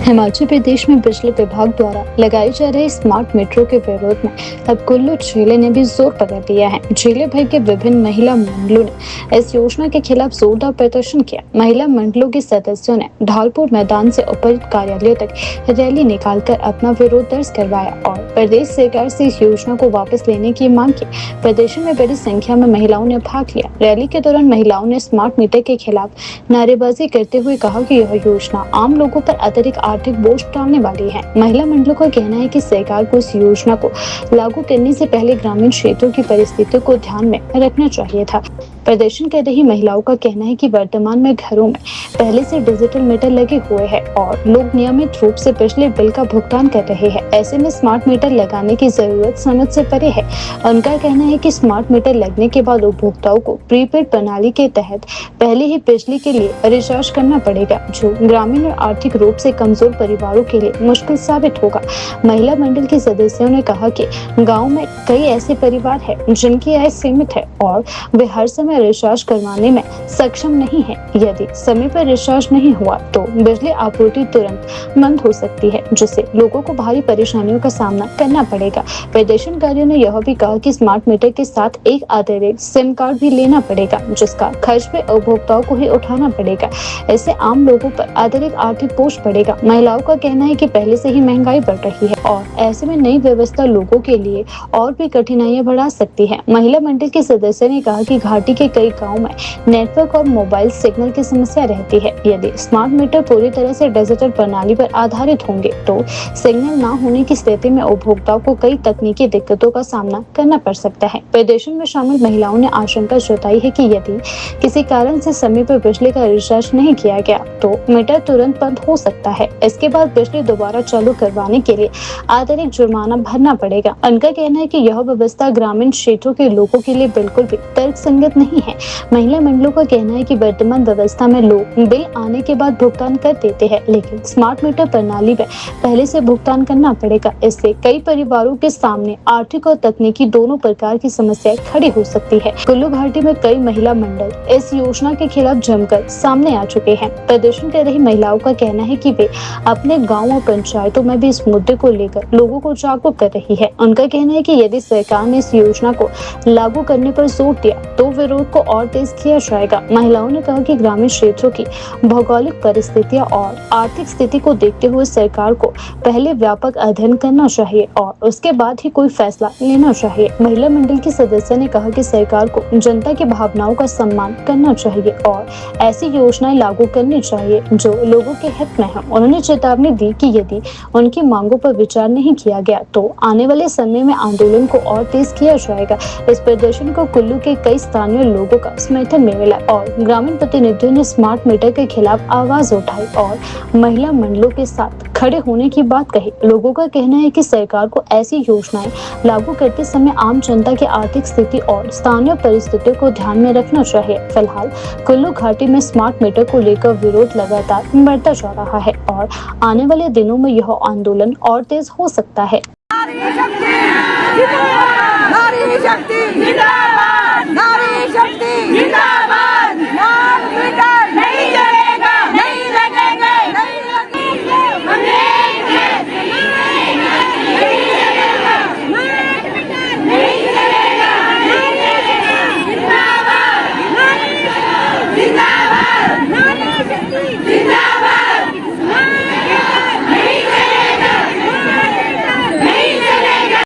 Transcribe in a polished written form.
हिमाचल प्रदेश में बिजली विभाग द्वारा लगाए जा रहे स्मार्ट मीटरों के विरोध में अब कुल्लू जिले ने भी जोर पकड़ लिया है। जिले भर के विभिन्न महिला मंडलों ने इस योजना के खिलाफ जोरदार प्रदर्शन किया। महिला मंडलों के सदस्यों ने ढालपुर मैदान से उपायुक्त कार्यालय तक रैली निकालकर अपना विरोध दर्ज करवाया और प्रदेश सरकार से इस योजना को वापस लेने की मांग की। प्रदर्शन में बड़ी संख्या में महिलाओं ने भाग लिया। रैली के दौरान महिलाओं ने स्मार्ट मीटर के खिलाफ नारेबाजी करते हुए कहा कि यह योजना आम लोगों पर अतिरिक्त आर्थिक बोझ डालने वाली है। महिला मंडलों का कहना है कि सरकार को इस योजना को लागू करने से पहले ग्रामीण क्षेत्रों की परिस्थितियों को ध्यान में रखना चाहिए था। प्रदर्शन कर रही महिलाओं का कहना है कि वर्तमान में घरों में पहले से डिजिटल मीटर लगे हुए हैं और लोग नियमित रूप से बिजली बिल का भुगतान कर रहे हैं। ऐसे में स्मार्ट मीटर लगाने की जरूरत समझ से परे है। उनका कहना है कि स्मार्ट मीटर लगने के बाद उपभोक्ताओं को प्रीपेड प्रणाली के तहत पहले ही बिजली के लिए रिचार्ज करना पड़ेगा, जो ग्रामीण और आर्थिक रूप से कमजोर परिवारों के लिए मुश्किल साबित होगा। महिला मंडल के सदस्यों ने कहा कि गाँव में कई ऐसे परिवार हैं जिनकी आय सीमित है और वे हर समय रिचार्ज करवाने में सक्षम नहीं है। यदि समय पर रिचार्ज नहीं हुआ तो बिजली आपूर्ति तुरंत बंद हो सकती है, जिससे लोगों को भारी परेशानियों का सामना करना पड़ेगा। प्रदर्शनकारियों ने यह भी कहा कि स्मार्ट मीटर के साथ एक अतिरिक्त सिम कार्ड भी लेना पड़ेगा, जिसका खर्च भी उपभोक्ताओं को ही उठाना पड़ेगा। इससे आम लोगों पर अतिरिक्त आर्थिक बोझ पड़ेगा। महिलाओं का कहना है कि पहले से ही महंगाई बढ़ रही है और ऐसे में नई व्यवस्था लोगों के लिए और भी कठिनाइयां बढ़ा सकती है। महिला मंडल के सदस्य ने कहा कि घाटी के कई गाँव में नेटवर्क और मोबाइल सिग्नल की समस्या रहती है। यदि स्मार्ट मीटर पूरी तरह से डिजिटल प्रणाली पर आधारित होंगे तो सिग्नल न होने की स्थिति में उपभोक्ताओं को कई तकनीकी दिक्कतों का सामना करना पड़ सकता है। प्रदर्शन में शामिल महिलाओं ने आशंका जताई है कि यदि किसी कारण से समय पर बिजली का रिचार्ज नहीं किया गया तो मीटर तुरंत बंद हो सकता है। इसके बाद बिजली दोबारा चालू करवाने के लिए अतिरिक्त जुर्माना भरना पड़ेगा। उनका कहना है कि यह व्यवस्था ग्रामीण क्षेत्रों के लोगों के लिए बिल्कुल भी तर्कसंगत नहीं है। महिला मंडलों का कहना है कि वर्तमान व्यवस्था में लोग बिल आने के बाद भुगतान कर देते हैं, लेकिन स्मार्ट मीटर प्रणाली में पहले से भुगतान करना पड़ेगा। इससे कई परिवारों के सामने आर्थिक और तकनीकी दोनों प्रकार की समस्याएं खड़ी हो सकती है। कुल्लू घाटी में कई महिला मंडल इस योजना के खिलाफ जमकर सामने आ चुके हैं। प्रदर्शन कर रही महिलाओं का कहना है कि वे अपने गाँव और पंचायतों में भी इस मुद्दे को लेकर लोगों को जागरूक कर रही है। उनका कहना है कि यदि सरकार ने इस योजना को लागू करने पर जोर दिया तो विरोध को और तेज किया जाएगा। महिलाओं ने कहा कि ग्रामीण क्षेत्रों की भौगोलिक परिस्थितियां और आर्थिक स्थिति को देखते हुए सरकार को पहले व्यापक अध्ययन करना चाहिए और उसके बाद ही कोई फैसला लेना चाहिए। महिला मंडल की सदस्य ने कहा कि सरकार को जनता की भावनाओं का सम्मान करना चाहिए और ऐसी योजनाएं लागू करनी चाहिए जो लोगों के हित में है। उन्होंने चेतावनी दी कि यदि उनकी मांगों पर विचार नहीं किया गया तो आने वाले समय में आंदोलन को और तेज किया जाएगा। इस प्रदर्शन को कुल्लू के कई स्थानीय लोगों का समर्थन मिला और ग्रामीण प्रतिनिधियों ने स्मार्ट मीटर के खिलाफ आवाज उठाई और महिला मंडलों के साथ खड़े होने की बात कही। लोगों का कहना है कि सरकार को ऐसी योजनाएं लागू करते समय आम जनता की आर्थिक स्थिति और स्थानीय परिस्थितियों को ध्यान में रखना चाहिए। फिलहाल कुल्लू घाटी में स्मार्ट मीटर को लेकर विरोध लगातार बढ़ता जा रहा है और आने वाले दिनों में यह आंदोलन और तेज हो सकता है। नारी शक्ति जिंदाबाद, नारी शक्ति जिंदाबाद।